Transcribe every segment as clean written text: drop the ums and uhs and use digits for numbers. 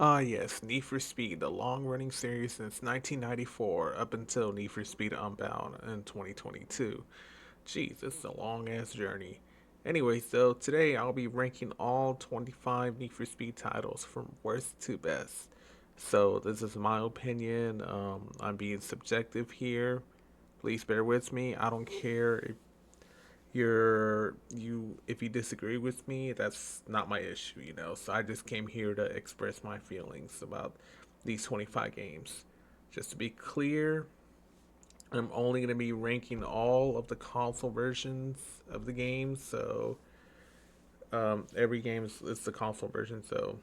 Yes, Need for Speed, the long-running series since 1994 up until Need for Speed Unbound in 2022. Jeez, it's a long-ass journey. Anyway, so today I'll be ranking all 25 Need for Speed titles from worst to best. So this is my opinion. I'm being subjective here. Please bear with me. I don't care if you disagree with me, that's not my issue, you know. So I just came here to express my feelings about these 25 games. Just to be clear, I'm only going to be ranking all of the console versions of the game. So every game is the console version. So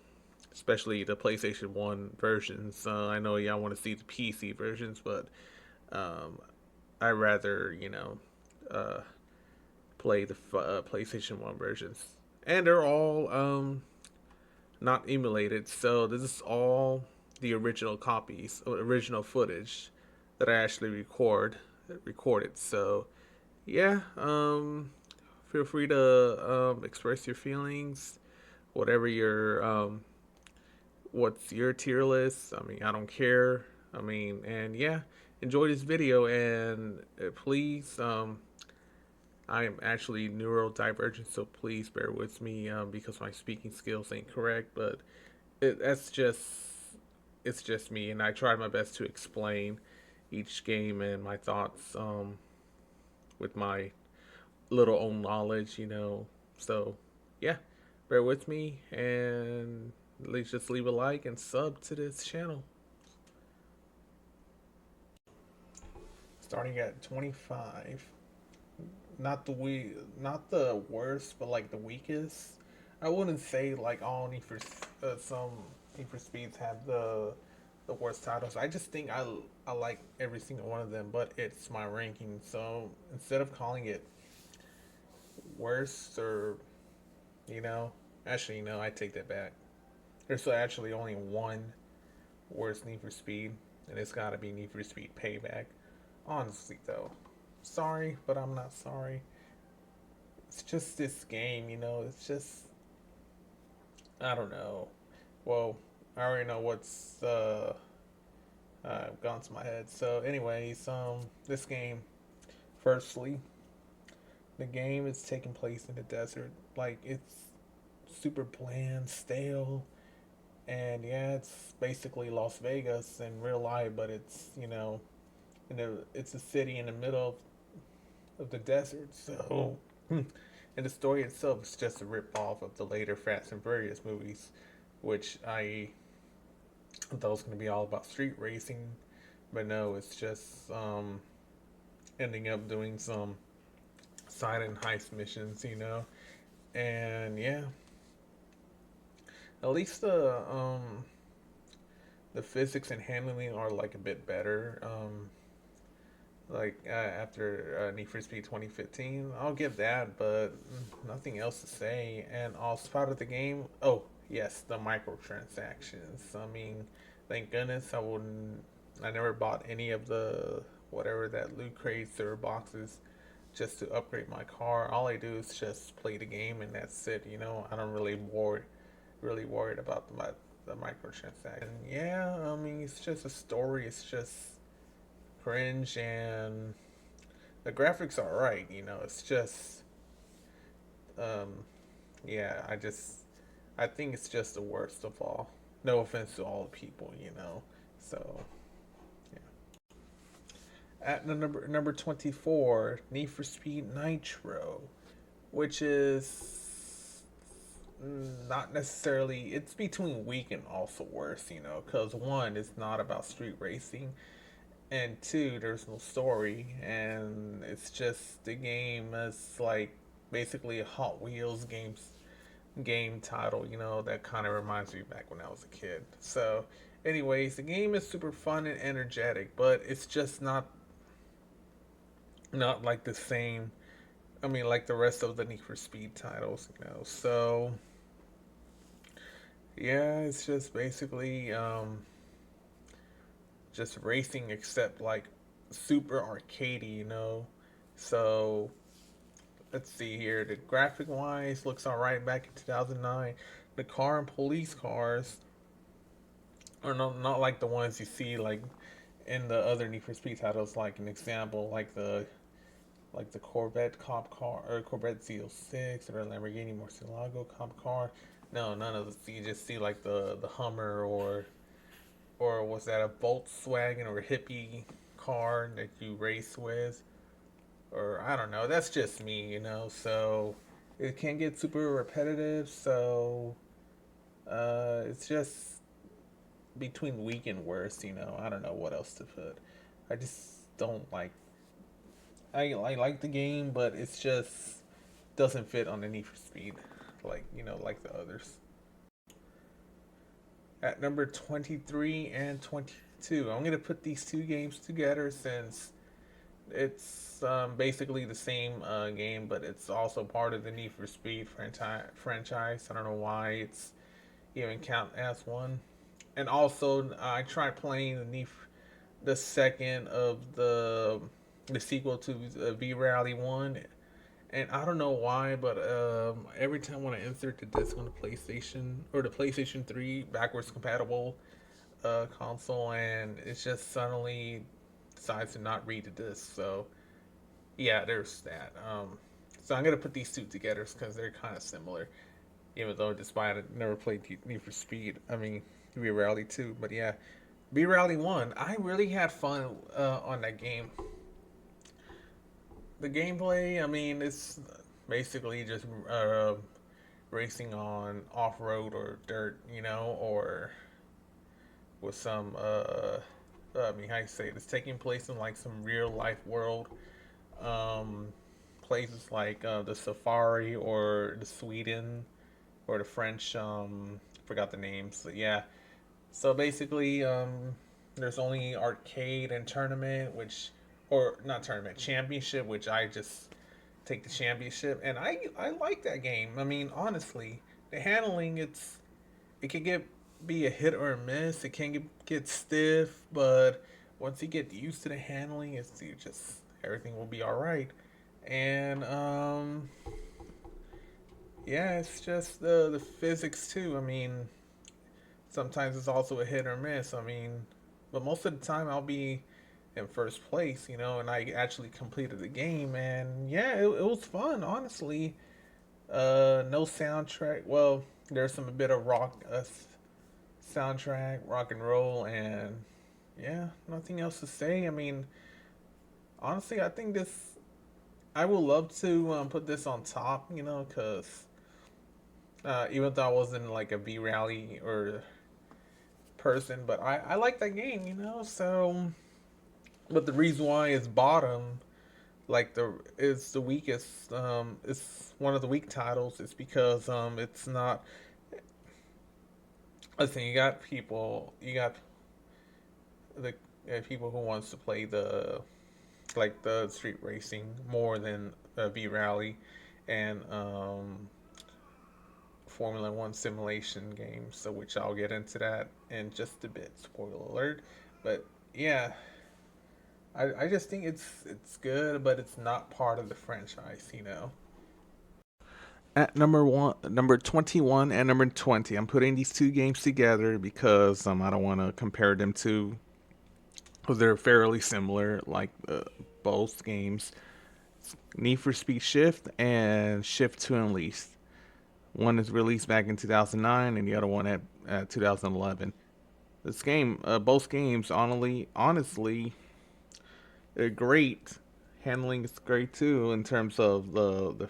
especially the PlayStation 1 versions. I know y'all want to see the PC versions, but um, I rather, uh, play the PlayStation 1 versions. And they're all not emulated, so this is all the original copies, original footage that I actually recorded. So yeah, feel free to express your feelings, whatever your what's your tier list. I mean, I don't care. I mean, and yeah, enjoy this video and please I am actually neurodivergent, so please bear with me because my speaking skills ain't correct. But that's just it's just me, and I tried my best to explain each game and my thoughts with my little own knowledge, you know. So yeah, bear with me, and let's just leave a like and sub to this channel. Starting at 25. Not the worst, but like the weakest. I wouldn't say like all Need for some Need for Speeds have the worst titles. I just think I like every single one of them, but it's my ranking. So instead of calling it worst or you know, actually no, I take that back. There's actually only one worst Need for Speed, and it's got to be Need for Speed Payback. Honestly though, sorry, but I'm not sorry. It's just this game, you know. It's just I don't know. Well, I already know what's gone to my head. So, anyways, this game. Firstly, the game is taking place in the desert. Like it's super bland, stale, and yeah, it's basically Las Vegas in real life, but it's it's a city in the middle of the desert. So, and the story itself is just a rip off of the later Fast and Furious movies, which I thought it was going to be all about street racing, but no, it's just ending up doing some side and heist missions, you know. And yeah, at least the physics and handling are like a bit better. Like after Need for Speed 2015, I'll give that, but nothing else to say. And also part of the game, oh yes, the microtransactions. I mean, thank goodness I never bought any of the whatever that loot crates or boxes just to upgrade my car. All I do is just play the game and that's it. You know, I don't really worried about the microtransaction. Yeah, I mean, it's just a story. It's just cringe and the graphics are right. You know, it's just um, yeah. I think it's just the worst of all. No offense to all the people, you know. So yeah. At the number 24, Need for Speed Nitro, which is not necessarily it's between weak and also worse, you know, because one, it's not about street racing, and two, there's no story, and it's just the game is like basically a Hot Wheels game title, you know, that kind of reminds me back when I was a kid. So anyways, the game is super fun and energetic, but it's just not like the same. I mean, like the rest of the Need for Speed titles, you know. So yeah, it's just basically just racing, except like super arcadey, you know. So let's see here. The graphic wise looks alright back in 2009. The car and police cars or not like the ones you see like in the other Need for Speed titles. Like an example, like the Corvette cop car or Corvette Z06 or Lamborghini Murcielago cop car. No, none of the. You just see like the Hummer or was that a Volkswagen or a hippie car that you race with, or I don't know. That's just me, So it can get super repetitive. So it's just between weak and worse. I don't know what else to put. I just don't like. I like the game, but it's just doesn't fit on the Need for Speed, like the others. At number 23 and 22, I'm gonna put these two games together since it's basically the same game, but it's also part of the Need for Speed franchise. I don't know why it's even count as one. And also, I tried playing the second of the sequel to V Rally One, and I don't know why, but every time when I insert the disc on the PlayStation or the PlayStation 3 backwards compatible console, and it just suddenly decides to not read the disc. So yeah, there's that. So I'm gonna put these two together because they're kind of similar, even though despite I never played Need for Speed. I mean, V Rally 2, but yeah, V Rally 1. I really had fun on that game. The gameplay, I mean, it's basically just racing on off road or dirt, or with some I mean, how you say it? It's taking place in like some real life world, um, places like the Safari or the Sweden or the French. Forgot the names, but yeah. So basically, there's only arcade and tournament, which or not tournament championship, which I just take the championship, and I like that game. I mean, honestly, the handling it can be a hit or a miss. It can get stiff, but once you get used to the handling, it's you just everything will be all right. And yeah, it's just the physics too. I mean, sometimes it's also a hit or miss. I mean, but most of the time I'll be in first place, and I actually completed the game, and yeah, it was fun, honestly. No soundtrack. Well, there's some a bit of rock soundtrack, rock and roll, and yeah, nothing else to say. I mean, honestly, I think this. I would love to put this on top, because even though I wasn't like a V Rally or person, but I like that game, So, but the reason why it's bottom, like is the weakest. It's one of the weak titles. It's because it's not. Listen, you got the people who wants to play the street racing more than V Rally, and Formula One simulation games. So which I'll get into that in just a bit. Spoiler alert, but yeah, I just think it's good, but it's not part of the franchise. At number 21 and number 20, I'm putting these two games together because I don't want to compare them to, because they're fairly similar, like both games. Need for Speed Shift and Shift to Unleashed. One is released back in 2009, and the other one at 2011. Both games, honestly, they're great. Handling is great too in terms of the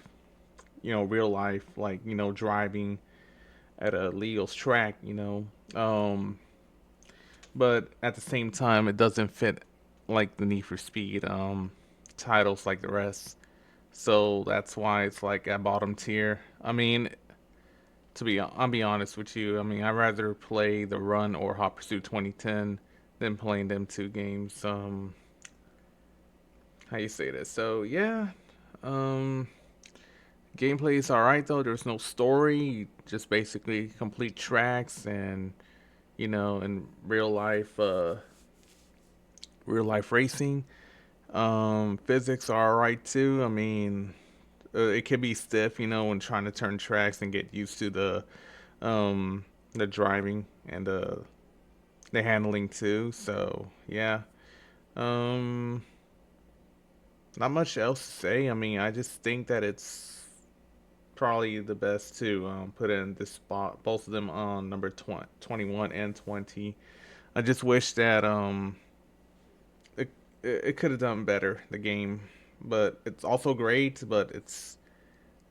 real life, like driving at a legal track. But at the same time, it doesn't fit like the Need for Speed titles like the rest. So that's why it's like at bottom tier. I mean, I'll be honest with you. I mean, I'd rather play the Run or Hot Pursuit 2010 than playing them two games. How you say this? So yeah, um, gameplay is alright though. There's no story. Just basically complete tracks and in real life racing. Physics are alright too. I mean, it can be stiff, when trying to turn tracks and get used to the driving and the handling too. So yeah, um, not much else to say. I mean, I just think that it's probably the best to put in this spot, both of them on number 21 and 20. I just wish that it it could have done better, the game, but it's also great, but it's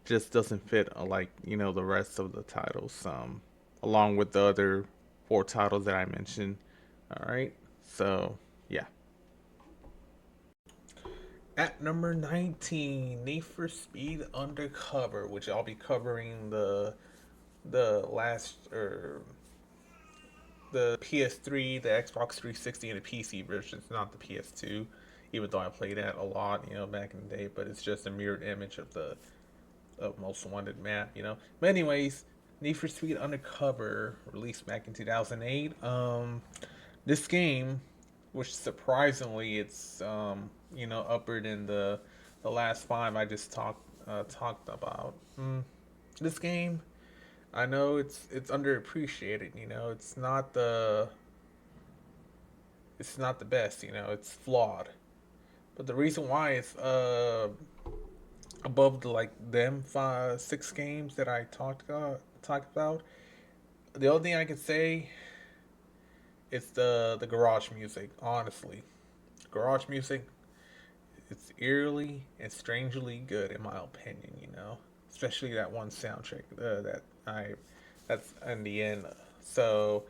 just doesn't fit like the rest of the titles, along with the other four titles that I mentioned. All right, so yeah. At number 19, Need for Speed Undercover, which I'll be covering the last or the PS3, the Xbox 360, and the PC versions, not the PS2. Even though I played that a lot, back in the day, but it's just a mirrored image of the of Most Wanted map, But anyways, Need for Speed Undercover, released back in 2008. This game, which surprisingly it's upward in the last five I just talked about. This game, I know it's underappreciated. It's not the best. It's flawed. But the reason why it's above the like them 5 6 games that I talked about. The only thing I can say is the garage music. Honestly, garage music, it's eerily and strangely good in my opinion. Especially that one soundtrack that's in the end. So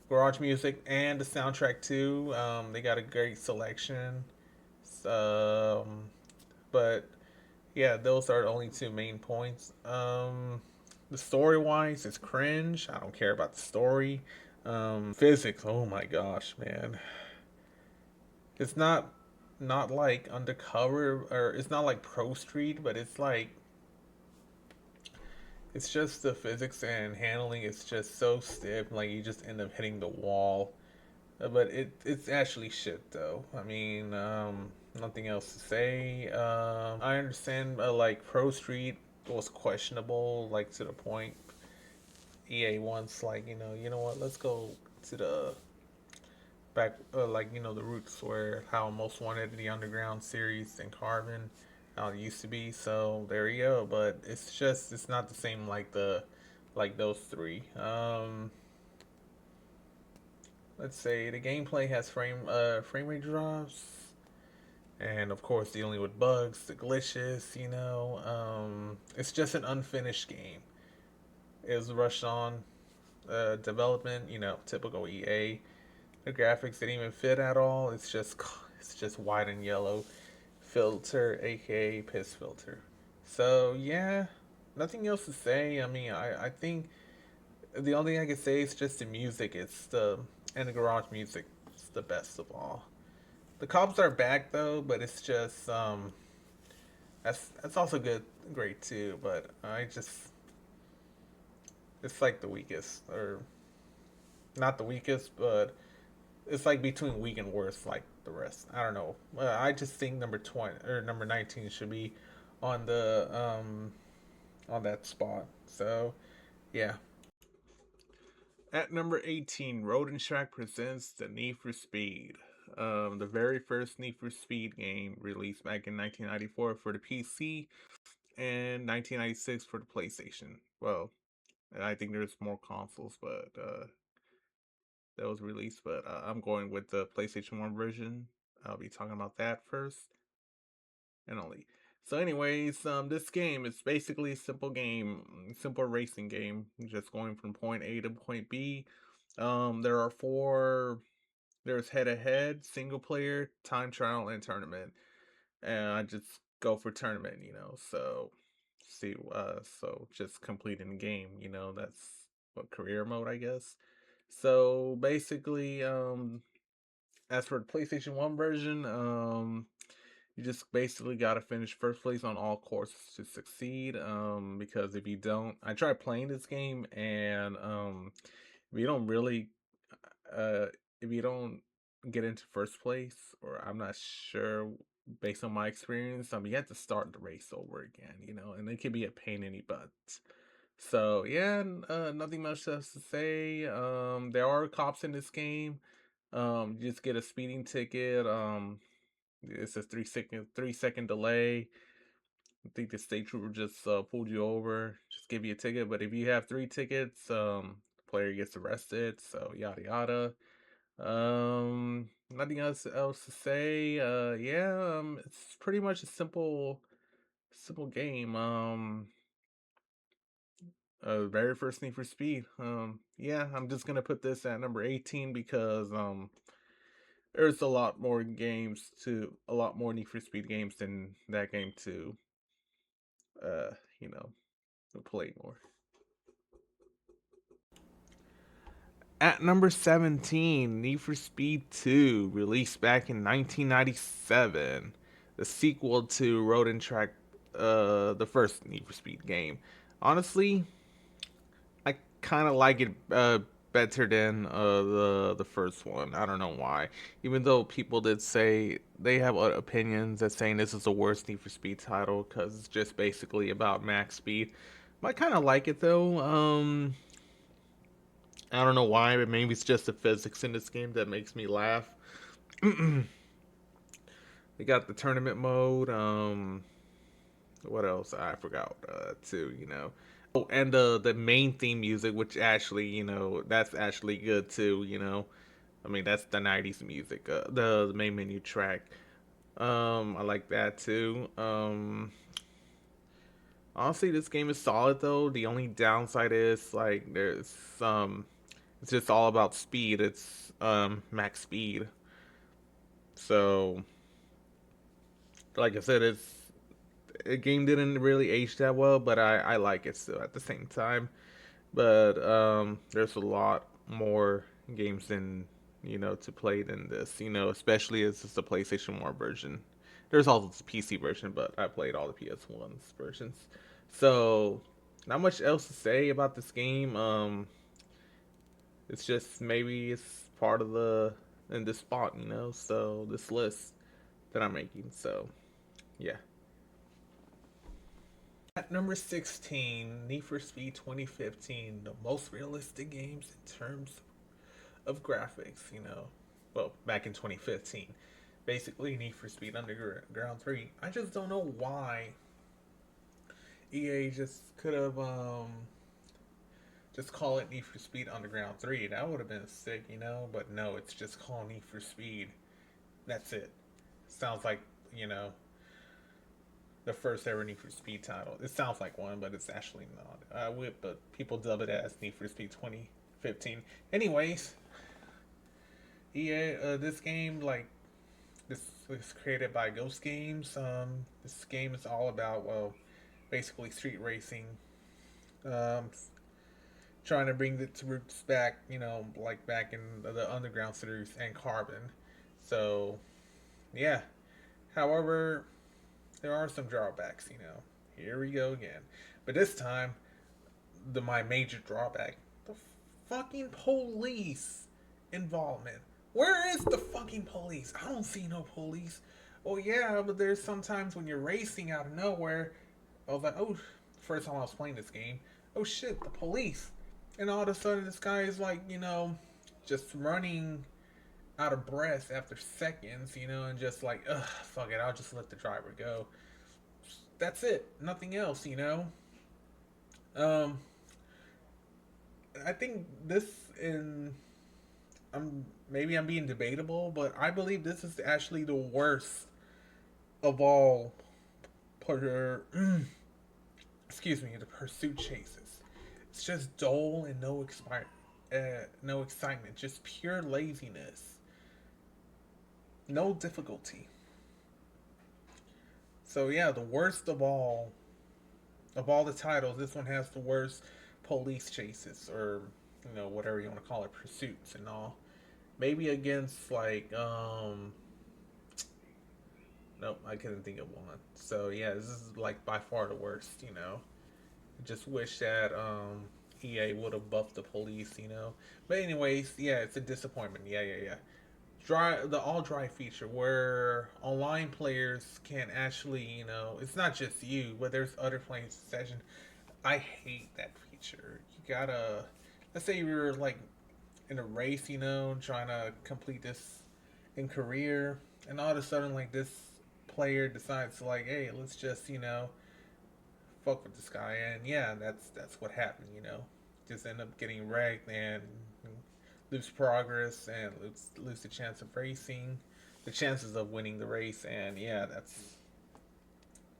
garage music and the soundtrack too. They got a great selection. Um, but yeah, those are the only two main points. The story wise, it's cringe. I don't care about the story. Physics, oh my gosh, man. It's not like undercover or it's not like Pro Street, but it's just the physics and handling is just so stiff. Like you just end up hitting the wall. But it's actually shit though. I mean, nothing else to say. I understand like Pro Street was questionable, like to the point EA wants like what, let's go to the back like the roots where how Most Wanted, the Underground series, and Carbon how it used to be. So there you go. But it's not the same like those three. Let's say the gameplay has frame rate drops, and of course dealing with bugs, the glitches. It's just an unfinished game. It was rushed on development. Typical EA. The graphics didn't even fit at all. It's just white and yellow filter, aka piss filter. So yeah, nothing else to say. I mean, I think the only thing I can say is just the music. And the garage music. It's the best of all. The cops are back though, but it's just that's also good, great too. But it's like the weakest, or not the weakest, but it's like between weak and worse, like the rest. I don't know. I just think number 20 or number 19 should be on the on that spot. So yeah. At number 18, Road and Track presents the Need for Speed. The very first Need for Speed game released back in 1994 for the PC and 1996 for the PlayStation. Well, I think there's more consoles, but that was released. But I'm going with the PlayStation 1 version. I'll be talking about that first and only. So, anyways, this game is basically a simple game, simple racing game, just going from point A to point B. There are four. There's head to head, single player, time trial, and tournament. And I just go for tournament, So just completing the game, that's what career mode, I guess. So basically, as for the PlayStation 1 version, you just basically got to finish first place on all courses to succeed. Because if you don't, I tried playing this game, and if you don't really, uh, if you don't get into first place, or I'm not sure based on my experience, you have to start the race over again, and it can be a pain in the butt. So yeah, nothing much else to say. There are cops in this game. You just get a speeding ticket. It's a 3 second delay. I think the state trooper just pulled you over, just give you a ticket. But if you have 3 tickets, the player gets arrested. So yada yada. Nothing else to say. Yeah, it's pretty much a simple game. Very first Need for Speed. Yeah, I'm just gonna put this at number 18 because there's a lot more Need for Speed games than that game to uh, you know, to play more. At number 17, Need for Speed 2, released back in 1997, the sequel to Road and Track, the first Need for Speed game. Honestly, I kind of like it better than the first one. I don't know why. Even though people did say they have opinions that saying this is the worst Need for Speed title because it's just basically about max speed. I kind of like it though. I don't know why, but maybe it's just the physics in this game that makes me laugh. They got the tournament mode. What else? I forgot too. Oh, and the main theme music, which actually, that's actually good too. I mean, that's the '90s music. The main menu track. I like that too. Honestly, this game is solid though. The only downside is like there's it's just all about speed. It's max speed. So, like I said, it's a game didn't really age that well, but I like it still at the same time. But there's a lot more games than to play than this. Especially as it's the PlayStation 1 version. There's also the PC version, but I played all the PS1's versions. So not much else to say about this game. It's just maybe it's part of the in this spot, so this list that I'm making. So yeah. At number 16, Need for Speed 2015, the most realistic games in terms of graphics, Well, back in 2015. Basically, Need for Speed Underground 3. I just don't know why EA just could have just call it Need for Speed Underground 3. That would have been sick, But no, it's just called Need for Speed. That's it. Sounds like, you know, the first ever Need for Speed title. It sounds like one, but it's actually not. But people dub it as Need for Speed 2015. Anyways, EA, this game, like, this was created by Ghost Games. This game is all about, well, basically street racing. Um, Trying to bring its roots back, like back in the Underground series and Carbon. So, yeah. However, there are some drawbacks. Here we go again. But this time, my major drawback, the fucking police involvement. Where is the fucking police? I don't see no police. Oh yeah, but there's sometimes when you're racing out of nowhere, I was like, oh, first time I was playing this game, oh shit, the police. And all of a sudden this guy is like, just running out of breath after seconds, and just like, ugh, fuck it, I'll just let the driver go. That's it. Nothing else. Um, I think this in I'm being debatable, but I believe this is actually the worst of all per excuse me, the pursuit chases. It's just dull and no excitement, just pure laziness, no difficulty. So yeah, the worst of all the titles, this one has the worst police chases or whatever you want to call it, pursuits and all. Maybe against like nope, I couldn't think of one. So yeah, this is like by far the worst. Just wish that EA would have buffed the police. But anyways, yeah, it's a disappointment. Yeah, yeah, yeah. The all dry feature where online players can actually, it's not just you, but there's other playing session. I hate that feature. You gotta, let's say you're like in a race, trying to complete this in career, and all of a sudden, like this player decides to like, hey, let's just fuck with this guy, and yeah, that's what happened. Just end up getting wrecked and lose progress and lose the chance of racing, the chances of winning the race, and yeah, that's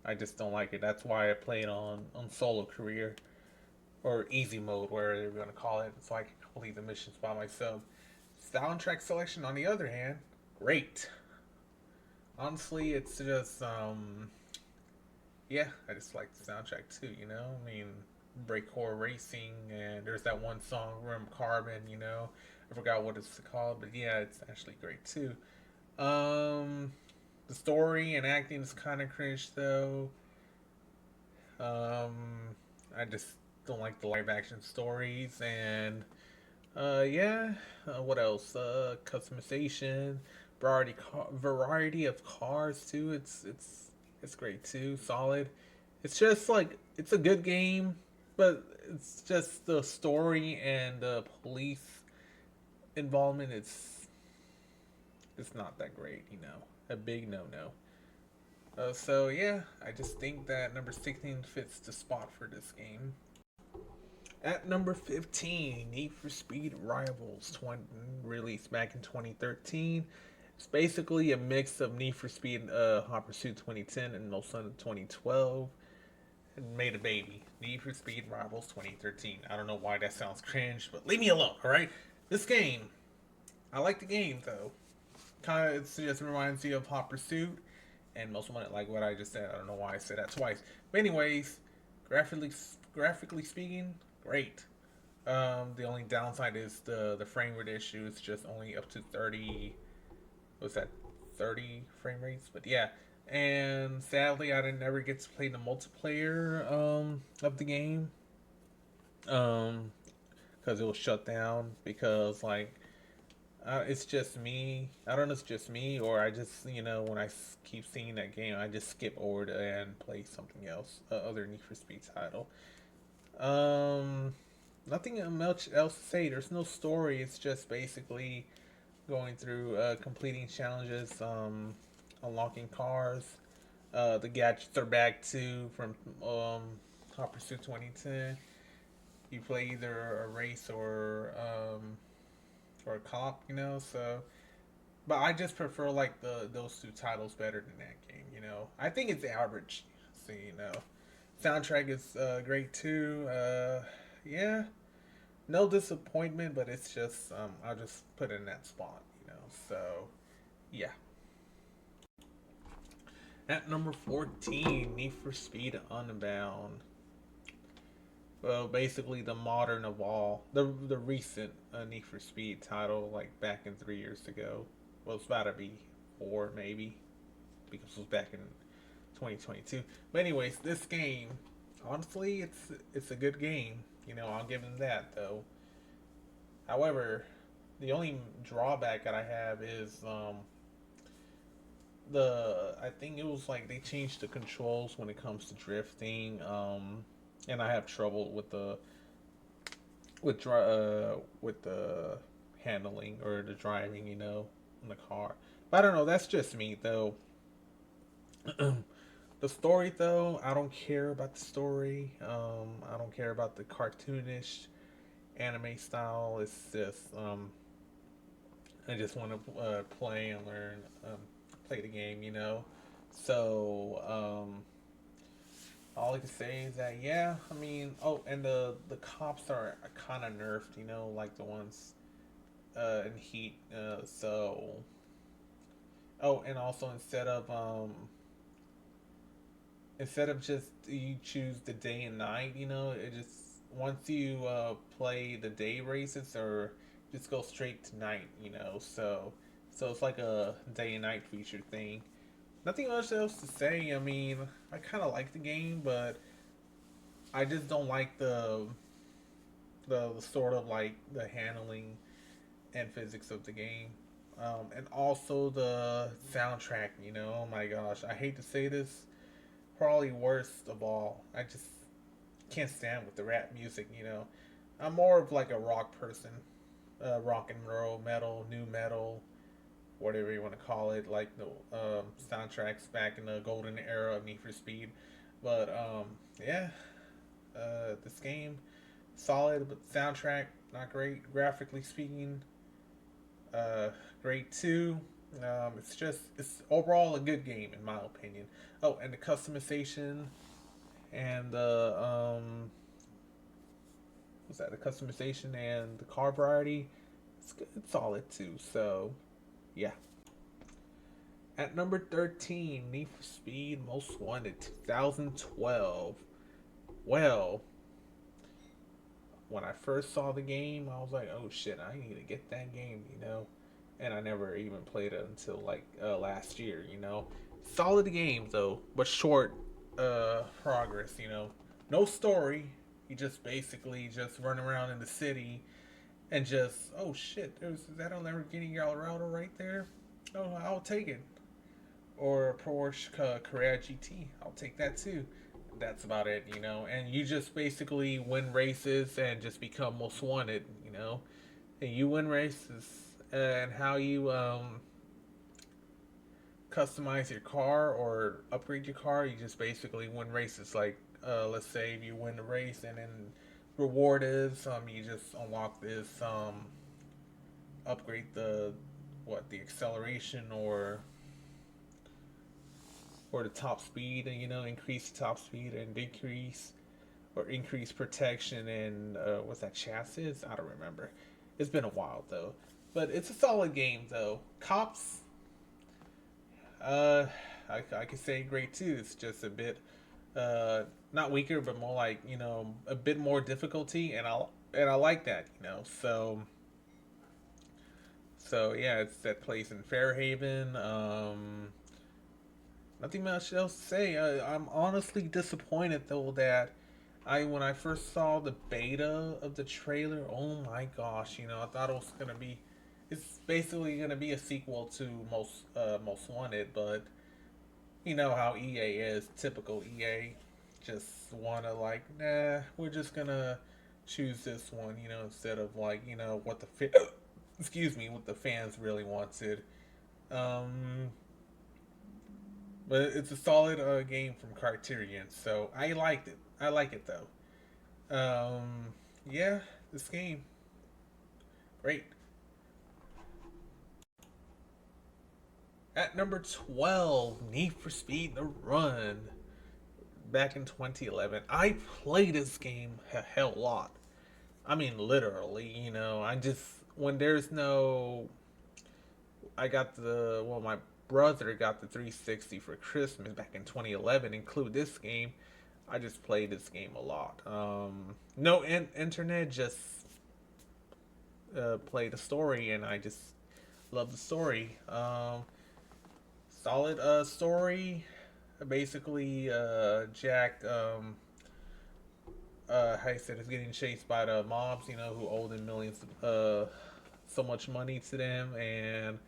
I just don't like it. That's why I played on solo career or easy mode, whatever they're gonna call it, so I can complete the missions by myself. Soundtrack selection, on the other hand, great. Honestly, it's just yeah, I just like the soundtrack too. I mean, breakcore racing, and there's that one song, Rim Carbon. I forgot what it's called, but yeah, it's actually great too. Um, the story and acting is kind of cringe though. I just don't like the live action stories, and yeah. What else? Customization, variety of cars too. It's great too. Solid. It's just like it's a good game, but it's just the story and the police involvement. It's not that great. A big no no. So yeah, I just think that number 16 fits the spot for this game. At number 15, Need for Speed Rivals, released back in 2013. It's basically a mix of Need for Speed Hot Pursuit 2010 and Most Wanted 2012. And made a baby. Need for Speed Rivals 2013. I don't know why that sounds cringe, but leave me alone, alright? This game, I like the game though. Kind of, it just reminds me of Hot Pursuit and Most Wanted, like what I just said. I don't know why I said that twice. But anyways, graphically speaking, great. The only downside is the frame rate issue. It's just only up to 30. What's that? 30 frame rates. But yeah, and sadly, I didn't ever get to play the multiplayer of the game. Um, because it was shut down because like it's just me. I don't know if it's just me or I just when I keep seeing that game, I just skip over to and play something else, other Need for Speed title. Um, Nothing much else to say. There's no story. It's just basically going through completing challenges, unlocking cars. The gadgets are back too from Hot Pursuit 2010. You play either a race or a cop, So, but I just prefer like the those two titles better than that game. I think it's average. So soundtrack is great too. Yeah, no disappointment, but it's just I'll just put it in that spot. So yeah. At number 14, Need for Speed Unbound. Well, basically the modern of all the recent Need for Speed title, like back in 3 years ago. Well, it's about to be four maybe because it was back in 2022. But anyways, this game, honestly, it's a good game. I'll give them that though. However, the only drawback that I have is the I think it was like they changed the controls when it comes to drifting. And I have trouble with the handling or the driving, in the car. But I don't know. That's just me though. The story though, I don't care about the story. I don't care about the cartoonish anime style. It's just I just want to play and learn, play the game. So all I can say is that yeah, I mean, oh, and the cops are kind of nerfed, like the ones in Heat. Oh, and also instead of just you choose the day and night, it just once you play the day races or just go straight to night, so it's like a day and night feature thing. Nothing much else to say. I mean, I kind of like the game, but I just don't like the sort of like the handling and physics of the game. And also the soundtrack. Oh my gosh, I hate to say this, probably worst of all. can't stand with the rap music. I'm more of like a rock person, rock and roll, metal, new metal, whatever you want to call it, like the soundtracks back in the golden era of Need for Speed. But yeah, this game solid, but soundtrack not great. Graphically speaking, uh, great too. It's overall a good game in my opinion. Oh, and the customization and the what's that? The customization and the car variety, it's good, it's solid too. So yeah. At number 13, Need for Speed Most Wanted 2012. Well, when I first saw the game, I was like, oh shit, I need to get that game. And I never even played it until like last year. Solid game though, but short progress. No story. You just basically just run around in the city and just, oh shit, there's that on Lamborghini Colorado right there. Oh, I'll take it. Or a Porsche Carrera GT. I'll take that too. That's about it. And you just basically win races and just become most wanted. And you win races and how you customize your car or upgrade your car. You just basically win races. Like, let's say if you win the race and then reward is you just unlock this upgrade the acceleration or the top speed, and increase the top speed and decrease or increase protection and what's that chassis? I don't remember. It's been a while though, but it's a solid game though. Cops, uh, I could say great too. It's just a bit not weaker, but more like a bit more difficulty, and I like that. So yeah, it's that place in Fairhaven. Nothing much else to say. I'm honestly disappointed though that when I first saw the beta of the trailer, oh my gosh, I thought it was gonna be, it's basically gonna be a sequel to Most Wanted, but you know how EA is, typical EA, just wanna like, nah, we're just gonna choose this one, instead of like, what excuse me, what the fans really wanted. Um, but it's a solid game from Criterion, so I liked it. I like it though. Yeah, this game, great. At number 12, Need for Speed The Run. Back in 2011, I played this game a hell lot. I mean, literally, I just, when there's no, I got my brother got the 360 for Christmas back in 2011, include this game. I just played this game a lot. No internet, just play the story, and I just love the story. Solid story. Basically, Jack, how you said, is getting chased by the mobs, who owe them millions, so much money to them, and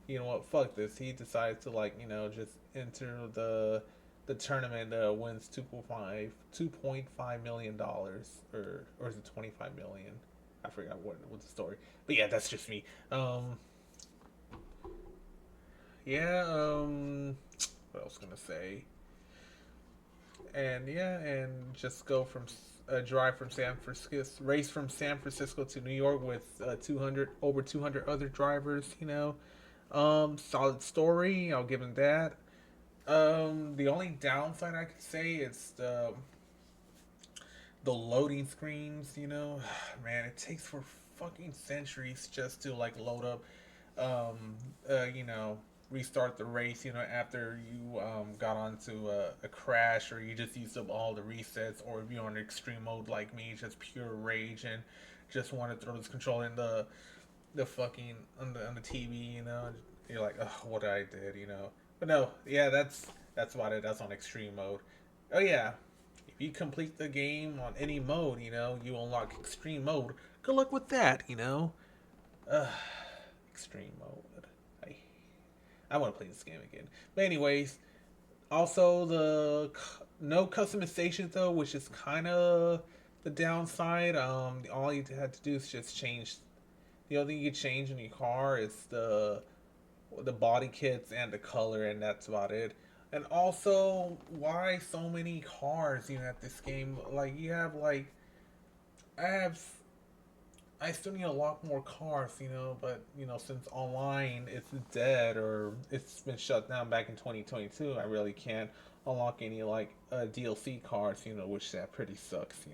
you know what, fuck this. He decides to like, just enter the tournament, wins 2.5 million dollars, or is it 25 million? I forgot what the story. But yeah, that's just me. Yeah, what else gonna say? And yeah, and just go from drive from San Francisco, race from San Francisco to New York with 200 other drivers. Solid story. I'll give him that. The only downside I could say is the loading screens. Man, it takes for fucking centuries just to like load up. You know, restart the race. After you got onto a crash, or you just used up all the resets, or if you're on extreme mode like me, just pure rage and just want to throw this controller in the fucking on the TV. You're like, oh, what I did. But no, yeah, that's about it. That's on extreme mode. Oh yeah, if you complete the game on any mode, you unlock extreme mode. Good luck with that. Uh, extreme mode. I want to play this game again. But anyways, also No customization though, which is kind of the downside. All you had to do is just change. The only thing you can change in your car is the body kits and the color, and that's about it. And also, why so many cars? At this game, like you have like I have I still need a lot more cars, but since online it's dead or it's been shut down back in 2022, I really can't unlock any like DLC cars, which that pretty sucks.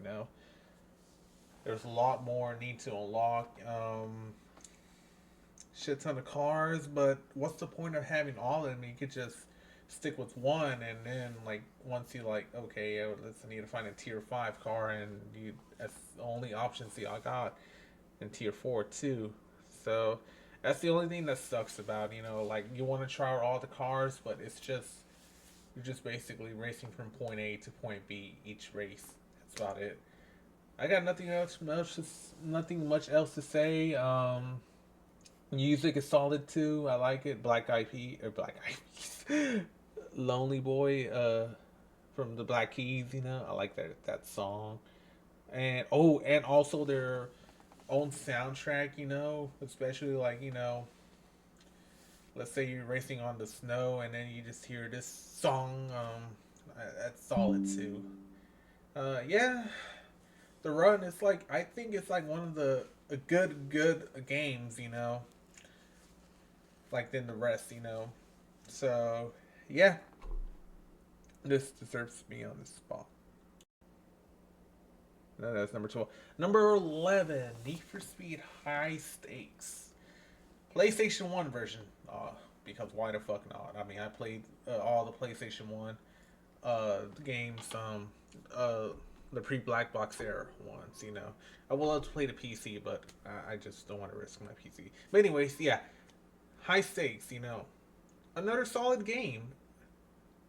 There's a lot more need to unlock. Shit ton of cars, but what's the point of having all of them? You could just stick with one, and then like once you like, okay, let's need to find a tier 5 car, and that's the only options you got in tier 4 too. So that's the only thing that sucks about like you want to try out all the cars, but it's just you're just basically racing from point A to point B each race. That's about it. I got nothing much else to say. Music is solid too. I like it. Black Eyed Peas, Lonely Boy, from the Black Keys. I like that song. And also their own soundtrack. Especially like let's say you're racing on the snow and then you just hear this song. That's solid too. Yeah, the run is like I think it's like one of the a good games. Like than the rest. So yeah, this deserves to be on this spot. No, that's number 12. Number 11, Need for Speed High Stakes, PlayStation One version. Because why the fuck not? I mean, I played all the PlayStation One games. The pre Black Box era ones. I would love to play the PC, but I just don't want to risk my PC. But anyways, yeah, High Stakes. Another solid game.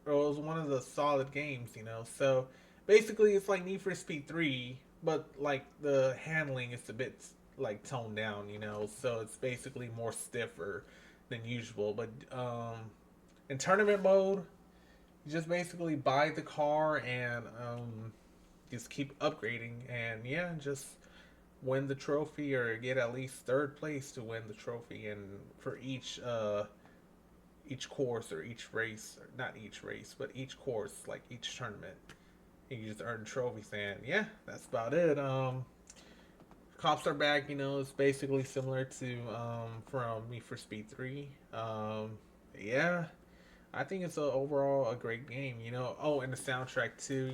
Or it was one of the solid games. So basically, it's like Need for Speed 3, but like the handling is a bit like toned down. So it's basically more stiffer than usual. But in tournament mode, you just basically buy the car and just keep upgrading, and yeah, just win the trophy or get at least third place to win the trophy. And for each course or each race, or not each race, but each course, like each tournament, you just earn trophies. And yeah, that's about it. Cops are back. It's basically similar to from Me for Speed 3. Yeah, I think it's overall a great game. Oh, and the soundtrack too.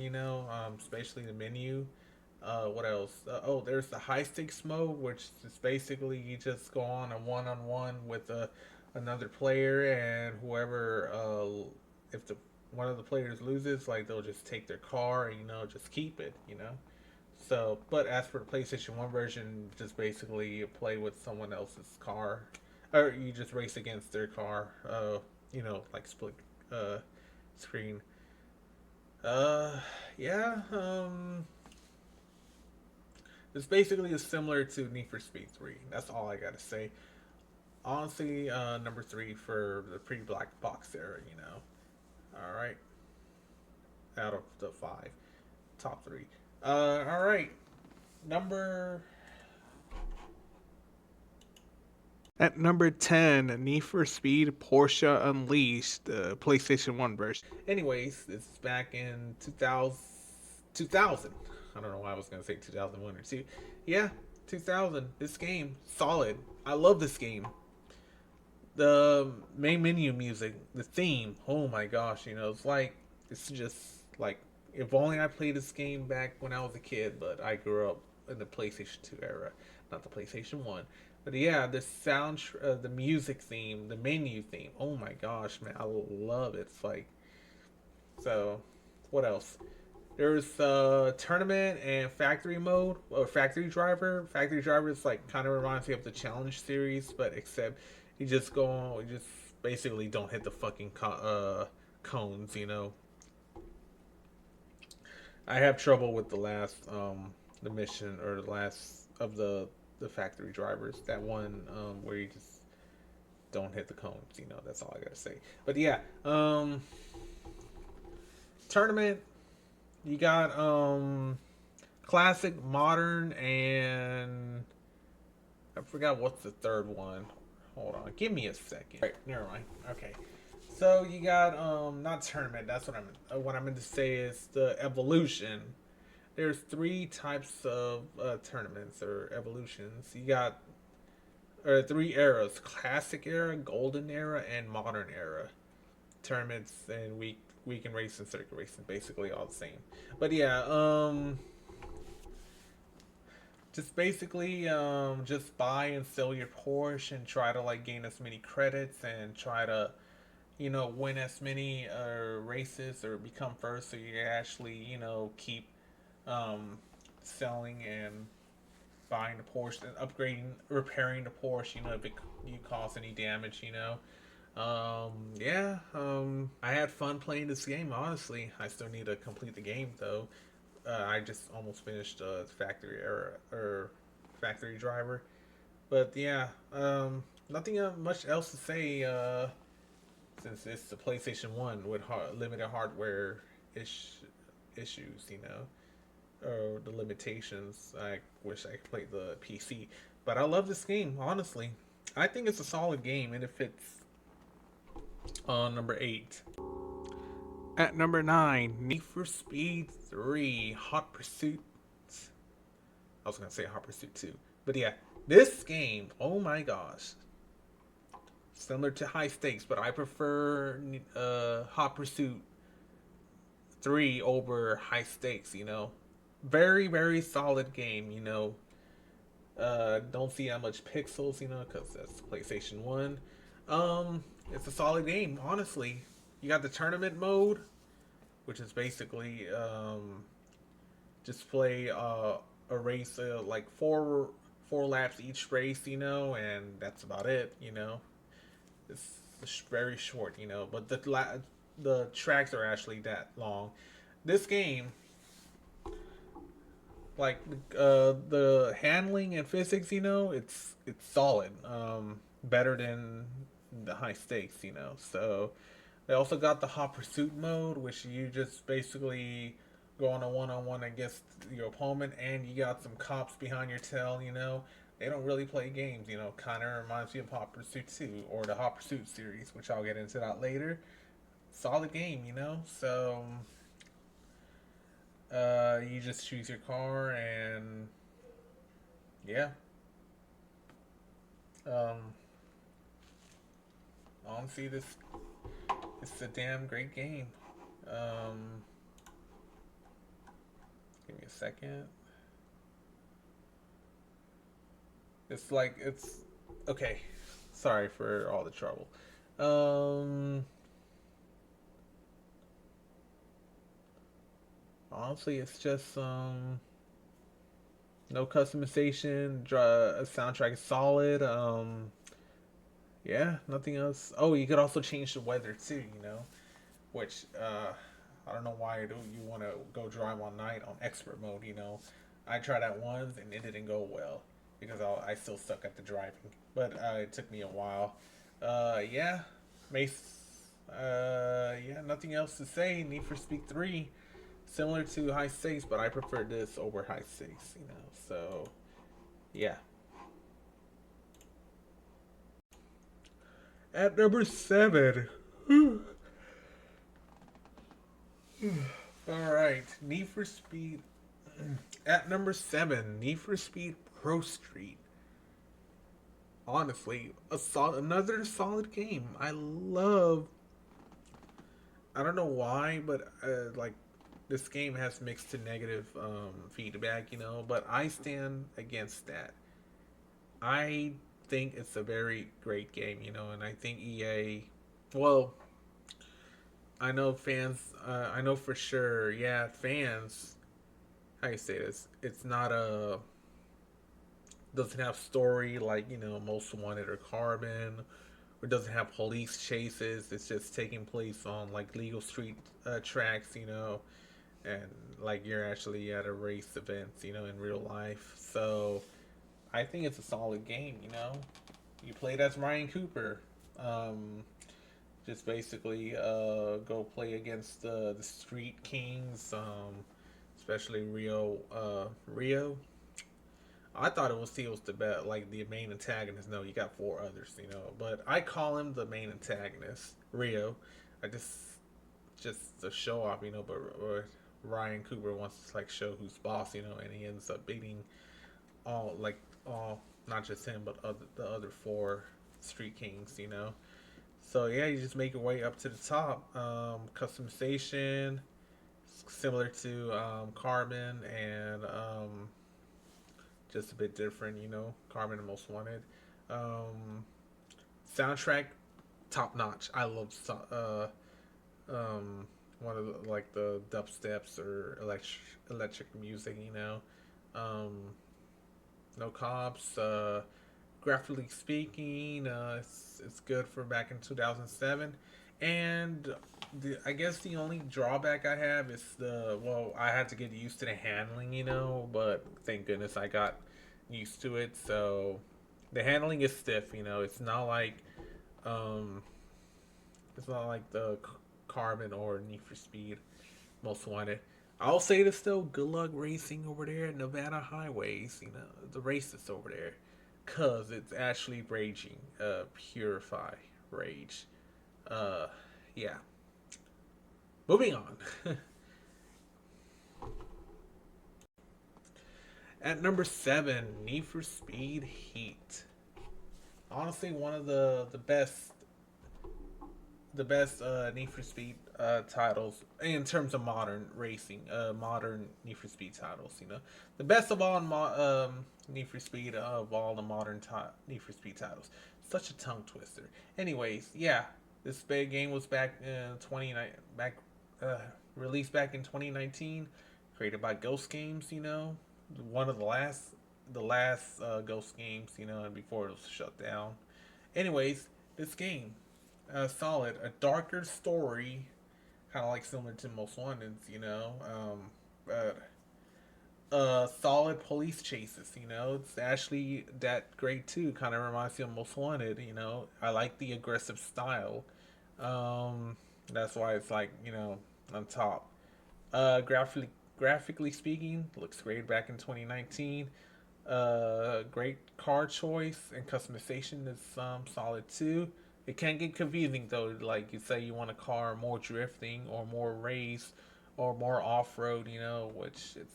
Especially the menu. What else? There's the high stakes mode, which is basically you just go on a one-on-one with another player, and whoever, if the one of the players loses, like they'll just take their car and just keep it. So, but as for the PlayStation One version, just basically you play with someone else's car, or you just race against their car. Like split uh, screen. Uh, yeah. It's basically similar to Need for Speed 3. That's all I gotta say. Honestly, number 3 for the pre Black Box era. All right, out of the 5, top 3. All right, number At number 10, Need for Speed Porsche Unleashed, the PlayStation 1 version. Anyways, this is back in 2000. I don't know why I was going to say 2001 or 2. Yeah, 2000. This game, solid. I love this game. The main menu music, the theme, oh my gosh, it's just like, if only I played this game back when I was a kid, but I grew up in the PlayStation 2 era, not the PlayStation 1. But yeah, the music theme, the menu theme. Oh my gosh, man, I love it. It's like, so, what else? There's tournament and factory mode or factory driver. Factory driver is like kind of reminds me of the challenge series, but except you just basically don't hit the fucking cones. I have trouble with the mission or the last of the factory drivers. That one where you just don't hit the cones. That's all I gotta say. But yeah, tournament. You got classic, modern, and I forgot what's the third one. Hold on, give me a second. Right, never mind. Okay, so you got not tournament. That's what I meant to say is the evolution. There's three types of tournaments or evolutions. You got three eras: classic era, golden era, and modern era. Tournaments and weekend race and circuit racing, basically all the same. But yeah, just basically just buy and sell your Porsche and try to like gain as many credits and try to win as many races or become first, so you actually keep um, selling and buying the Porsche and upgrading, repairing the Porsche. If you cause any damage. Yeah. I had fun playing this game. Honestly, I still need to complete the game though. I just almost finished factory era or factory driver, but yeah. Nothing much else to say. Since it's the PlayStation One with limited hardware issues, or the limitations. I wish I could play the PC, but I love this game. Honestly, I think it's a solid game, and it fits on number 8. At number 9, Need for Speed 3 Hot Pursuit. I was gonna say Hot Pursuit 2, but yeah, this game. Oh my gosh, similar to High Stakes, but I prefer Hot Pursuit 3 over High Stakes. Very very solid game. Don't see how much pixels. Because that's PlayStation One. It's a solid game. Honestly, you got the tournament mode, which is basically just play a race like four laps each race. And that's about it. It's very short. But the tracks are actually that long. This game, like the handling and physics, it's solid. Better than the High Stakes. So they also got the Hot Pursuit mode, which you just basically go on a one-on-one against your opponent, and you got some cops behind your tail. They don't really play games. Kind of reminds me of Hot Pursuit 2 or the Hot Pursuit series, which I'll get into that later. Solid game. So you just choose your car, and yeah. Um, Honestly, it's a damn great game. Um, Give me a second. It's okay. Sorry for all the trouble. Um, Honestly, it's just no customization. Soundtrack is solid. Yeah, nothing else. Oh, you could also change the weather too. Which I don't know why you want to go drive all night on expert mode. I tried that once and it didn't go well because I still suck at the driving. But it took me a while. Yeah, Mace. Yeah, nothing else to say. Need for Speed 3, similar to High Stakes, but I prefer this over High Stakes. So yeah. At number 7. All right, Need for Speed. At number 7, Need for Speed Pro Street. Honestly, another solid game. I love. I don't know why, but like this game has mixed to negative feedback, But I stand against that. I think it's a very great game, and I think EA. Well, I know fans. I know for sure. Yeah, fans. How you say this? It's not a doesn't have story like Most Wanted or Carbon, or doesn't have police chases. It's just taking place on like legal street tracks, and like you're actually at a race event, in real life. So I think it's a solid game. You played as Ryan Cooper. Um, just basically go play against the Street Kings. especially Rio. I thought he was the best, like the main antagonist. No, you got four others, but I call him the main antagonist, Rio. I just to show off, but Ryan Cooper wants to like show who's boss, and he ends up beating all, not just him, but the other four Street Kings, So yeah, you just make your way up to the top. Customization, similar to Carbon, and just a bit different, Carbon and Most Wanted. Um, Soundtrack, top notch. I love one of like the dubsteps or electric music, Um, no cops. Graphically speaking, it's good for back in 2007. And I guess the only drawback I have is I had to get used to the handling, but thank goodness I got used to it. So the handling is stiff, um, it's not like the Carbon or Need for Speed Most Wanted. I'll say this though, good luck racing over there at Nevada highways, the races over there. Cause it's actually raging. Purify rage. Uh yeah. Moving on. At number seven, Need for Speed Heat. Honestly, one of the best Need for Speed titles in terms of modern racing, modern Need for Speed titles. The best of all Need for Speed of all the modern Need for Speed titles. Such a tongue twister. Anyways, yeah, this big game was back in 29 back uh, released back in 2019, created by Ghost Games. One of the last Ghost Games. And before it was shut down. Anyways, this game solid. A darker story, kind of like similar to Most Wanted, but solid police chases. It's actually that great too. Kind of reminds me of Most Wanted. I like the aggressive style. Um, that's why it's like on top. Graphically speaking, looks great back in 2019. Great car choice and customization is solid too. It can get confusing though, like you say you want a car more drifting or more race or more off road, which it's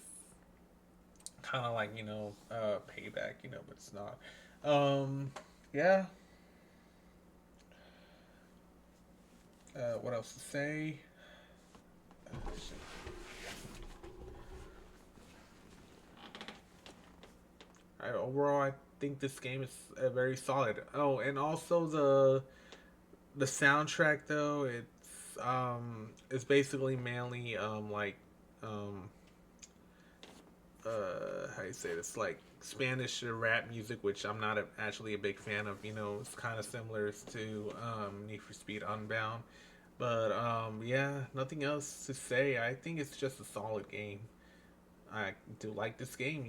kind of like payback, but it's not. Yeah. What else to say? Uh, Overall, I think this game is very solid. Oh, and also the soundtrack though, it's basically mainly like um how you say this, like Spanish rap music, which I'm not actually a big fan of. It's kind of similar to Need for Speed Unbound, but yeah, nothing else to say. I think it's just a solid game. I do like this game.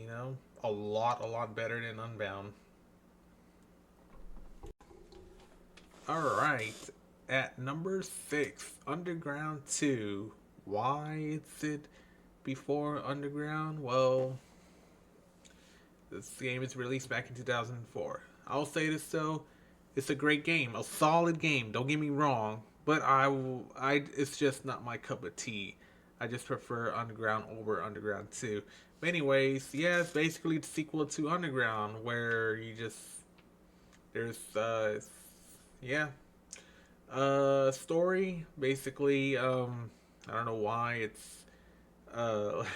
A lot better than Unbound. All right, at number six, Underground 2. Why is it before Underground? Well, this game is released back in 2004. I'll say this though, it's a great game, a solid game. Don't get me wrong, but it's just not my cup of tea. I just prefer Underground over Underground 2. But anyways, yeah, it's basically the sequel to Underground, where there's yeah, story basically. I don't know why it's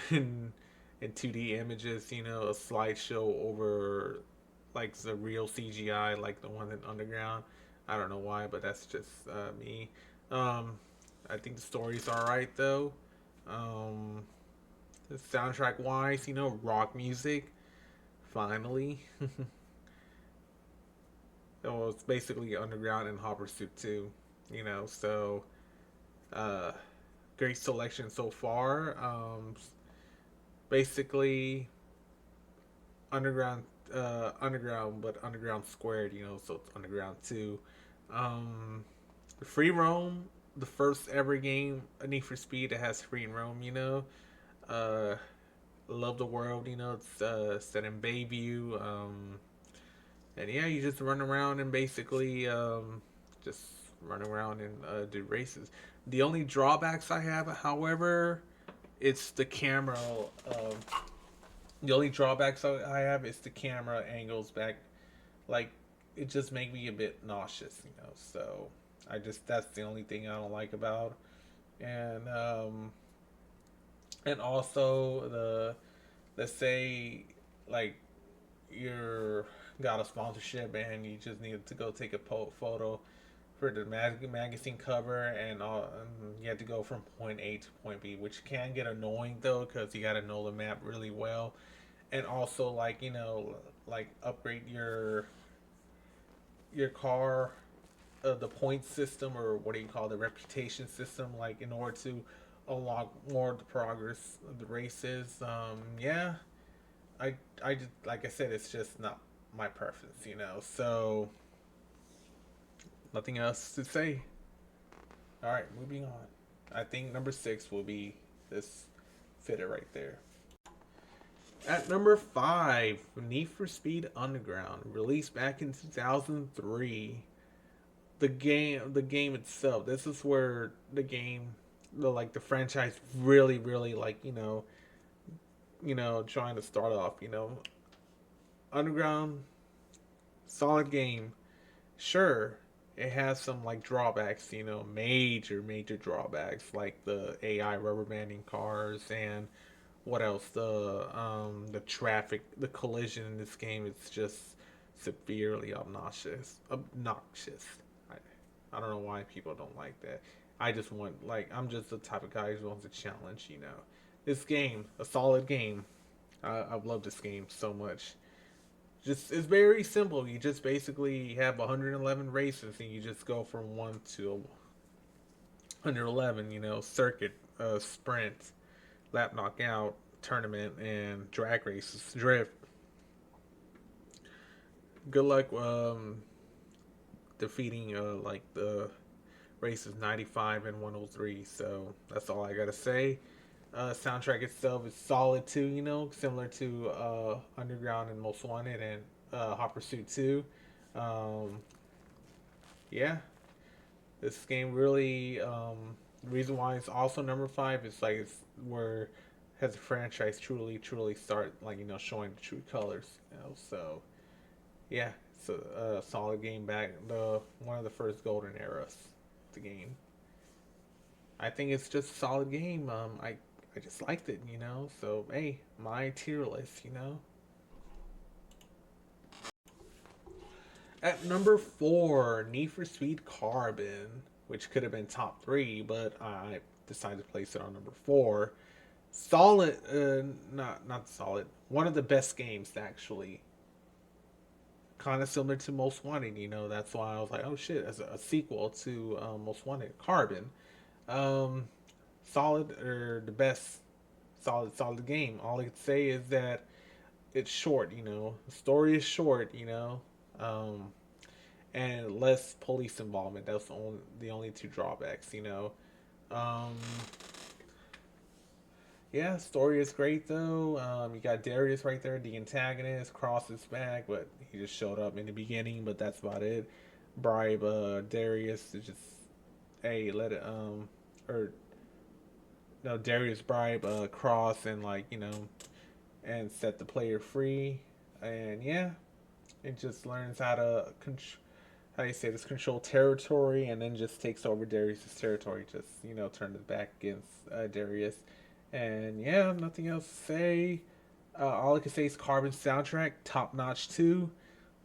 in 2D images, a slideshow over like the real CGI, like the one in Underground. I don't know why, but that's just me. Um, I think the story's alright though. Um, the soundtrack wise, rock music. Finally, well, it's basically Underground and Hopper Soup too. So uh, great selection so far. Basically underground underground but underground squared, so it's underground 2. um Free roam, the first ever game, a Need for Speed that has free roam. uh love the world. You know, it's set in Bayview. And yeah, you just run around and basically just run around and do races. The only drawbacks I have, however, it's the camera. Um, the only drawbacks I have is the camera angles back. Like, it just make me a bit nauseous, you know. So I just that's the only thing I don't like about. And and also the let's say like you're got a sponsorship and you just need to go take a photo for the magazine cover, and you have to go from point A to point B, which can get annoying though because you got to know the map really well, and also like like upgrade your car, the point system, or what do you call the reputation system, like in order to unlock more of the progress of the races. Yeah, I just like I said, it's just not my preference, you know. So nothing else to say. All right, moving on. I think number 6 will be this fitter right there. At number 5, Need for Speed Underground, released back in 2003. The game itself. This is where the game, the franchise, really like trying to start off. Underground, solid game. Sure, it has some like drawbacks, major drawbacks like the AI rubber banding cars, and what else? The traffic, the collision in this game is just severely obnoxious. Obnoxious. I don't know why people don't like that. I just want I'm just the type of guy who wants a challenge. This game, a solid game. I've loved this game so much. Just it's very simple. You just basically have 111 races, and you just go from one to 111. Circuit, sprint, lap knockout, tournament, and drag races, drift. Good luck defeating like the races 95 and 103. So that's all I gotta say. Soundtrack itself is solid too, similar to Underground and Most Wanted and Hot Pursuit 2. Um, yeah, this game really, the reason why it's also number 5 is like it's where has the franchise truly start showing the true colors. So yeah, it's a solid game back the one of the first golden eras of the game. I think it's just a solid game. I just liked it, So hey, my tier list. At number 4, Need for Speed Carbon, which could have been top 3, but I decided to place it on number 4. Solid, not solid. One of the best games actually. Kind of similar to Most Wanted, That's why I was like, oh shit, as a sequel to Most Wanted, Carbon. Um, Solid or the best solid game. All I could say is that it's short. The story is short. Um, and less police involvement. That's the only two drawbacks. Um, yeah, story is great though. You got Darius right there, the antagonist, crosses back, but he just showed up in the beginning. But that's about it. Bribe Darius to just hey let it or no Darius bribe Cross and and set the player free, and yeah, it just learns how do you say this, control territory, and then just takes over Darius's territory. Just turn it back against Darius, and yeah, nothing else to say. All I can say is Carbon soundtrack top notch too.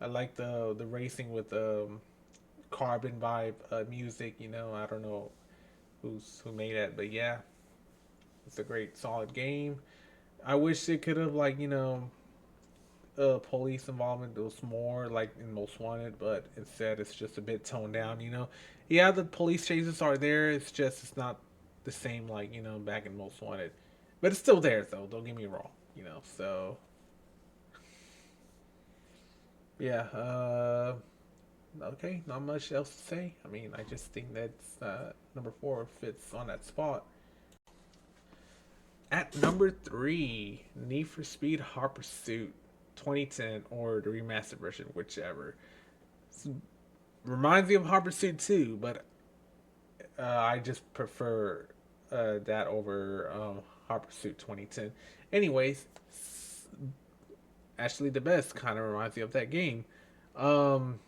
I like the racing with Carbon vibe music. I don't know who made that, but yeah, it's a great solid game. I wish it could have police involvement was more like in Most Wanted, but instead it's just a bit toned down. Yeah, the police chases are there. It's not the same back in Most Wanted, but it's still there though. Don't get me wrong. So yeah. Okay, not much else to say. I mean, I just think that number 4 fits on that spot. At number three, Need for Speed Hot Pursuit 2010 or the remastered version, whichever. Reminds me of Hot Pursuit 2, but I just prefer that over Hot Pursuit 2010. Anyways, actually the best kind of reminds me of that game. Um,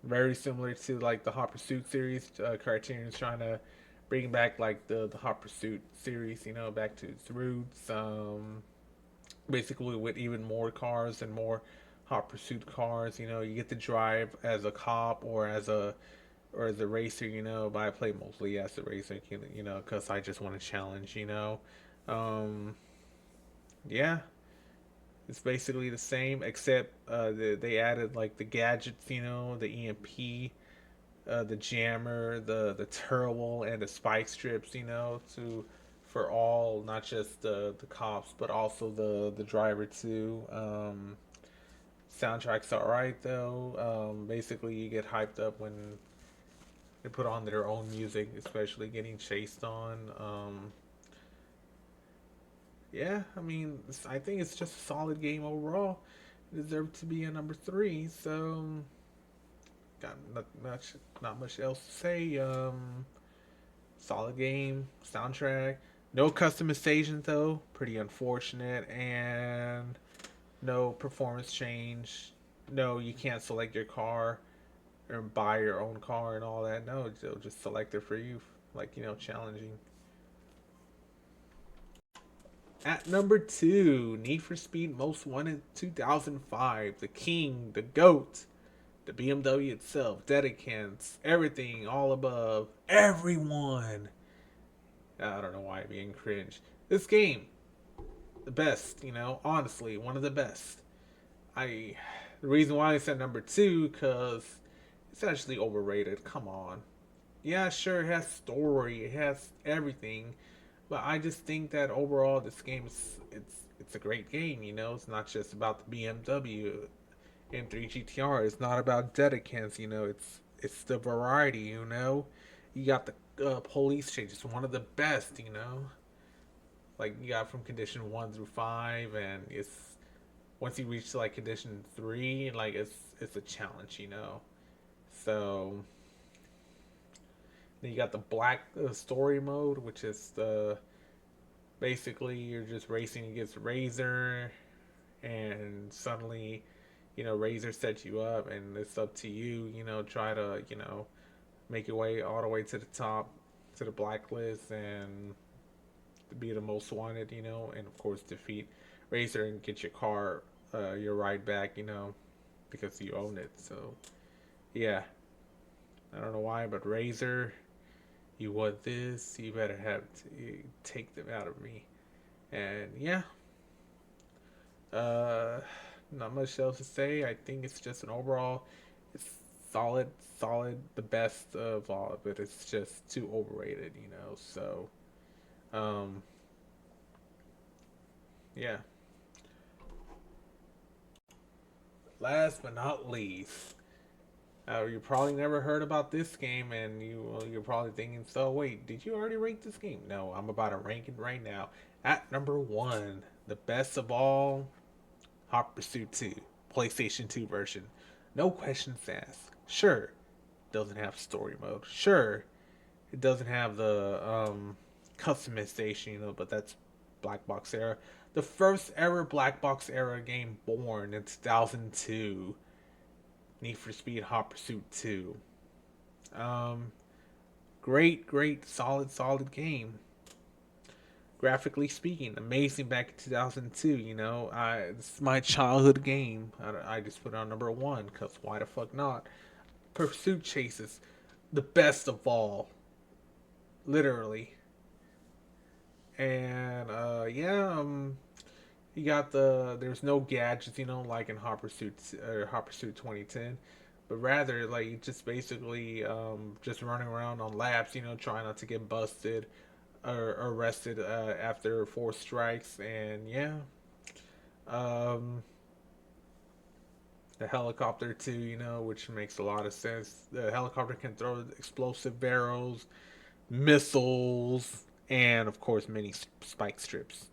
Very similar to like the Hot Pursuit series. Criterion's trying to bring back like the Hot Pursuit series, back to its roots. Basically with even more cars and more Hot Pursuit cars. You get to drive as a cop or as a racer. But I play mostly as a racer. Because I just want to challenge. Um, yeah, it's basically the same except they added like the gadgets. The EMP, the jammer, the turbo, and the spike strips. To for all, not just the cops, but also the driver too. Soundtrack's alright though. Basically, you get hyped up when they put on their own music, especially getting chased on. Yeah, I mean, I think it's just a solid game overall. It deserved to be a number three. So, got not much else to say. Solid game, soundtrack, no customization though, pretty unfortunate, and no performance change. No, you can't select your car or buy your own car and all that. No, they'll just select it for you, like challenging. At number two, Need for Speed Most Wanted 2005, the king, the goat, the BMW itself, Dedicants, everything, all above, everyone. I don't know why I'm being cringe. This game, the best, honestly, one of the best. I, the reason why I said number two, because it's actually overrated. Come on. Yeah, sure, it has story, it has everything, but I just think that overall this game is it's a great game. It's not just about the BMW M3 GTR. It's not about Dedicants. It's the variety. You got the police chase. It's one of the best. Like you got from condition 1 through 5, and it's once you reach like condition 3, like it's a challenge. So then you got the black story mode, which is the basically you're just racing against Razor, and suddenly, Razor sets you up, and it's up to you. Try to make your way all the way to the top, to the blacklist, and be the most wanted. And of course defeat Razor and get your car, your ride back. Because you own it. So yeah, I don't know why, but Razor, you want this, you better have to take them out of me. And yeah, uh, not much else to say. I think it's just an overall, it's solid, the best of all, but it's just too overrated. So, um, yeah. Last but not least, you probably never heard about this game, and you're probably thinking, so wait, did you already rank this game? No, I'm about to rank it right now. At number one, the best of all, Hot Pursuit 2, PlayStation 2 version. No questions asked. Sure, doesn't have story mode. Sure, it doesn't have the customization, but that's Black Box era. The first ever Black Box era game born in 2002. Need for Speed Hot Pursuit 2. Um, great, solid game. Graphically speaking, amazing back in 2002. This is my childhood game. I just put it on number one because why the fuck not? Pursuit chases, the best of all, literally. And yeah, you got there's no gadgets, like in Hot Pursuit or Hot Pursuit 2010, but rather like just basically just running around on laps, trying not to get busted or arrested after 4 strikes, and yeah, um, the helicopter too, which makes a lot of sense. The helicopter can throw explosive barrels, missiles, and of course mini spike strips.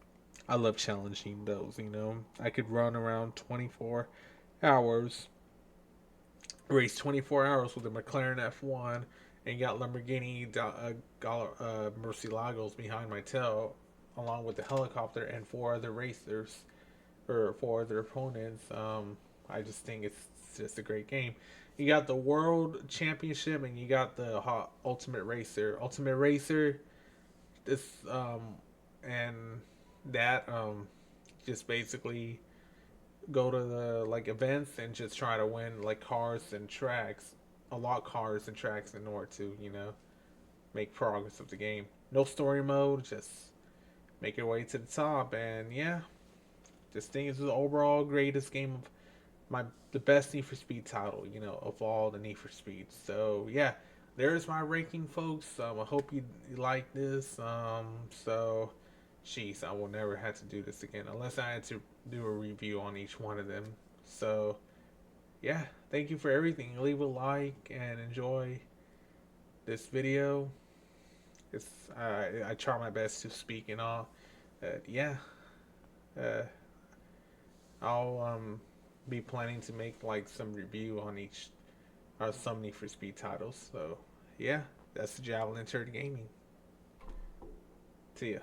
I love challenging those. You know, I could run around 24 hours, race 24 hours with a McLaren F1, and got Lamborghini Murcielagos behind my tail, along with the helicopter and four other racers or four other opponents. I just think it's just a great game. You got the World Championship and you got the Ultimate Racer. Ultimate Racer, this and that just basically go to the like events and just try to win like cars and tracks, a lot of cars and tracks in order to make progress of the game. No story mode, just make your way to the top, and yeah, this thing is the overall greatest game of the best Need for Speed title, of all the Need for Speed. So yeah, there's my ranking, folks. I hope you like this. So, jeez, I will never have to do this again unless I had to do a review on each one of them. So yeah, thank you for everything. Leave a like and enjoy this video. It's I try my best to speak and all. Yeah, uh, I'll be planning to make like some review on each or some Need for Speed titles. So yeah, that's the Javelin Turd Gaming. See ya.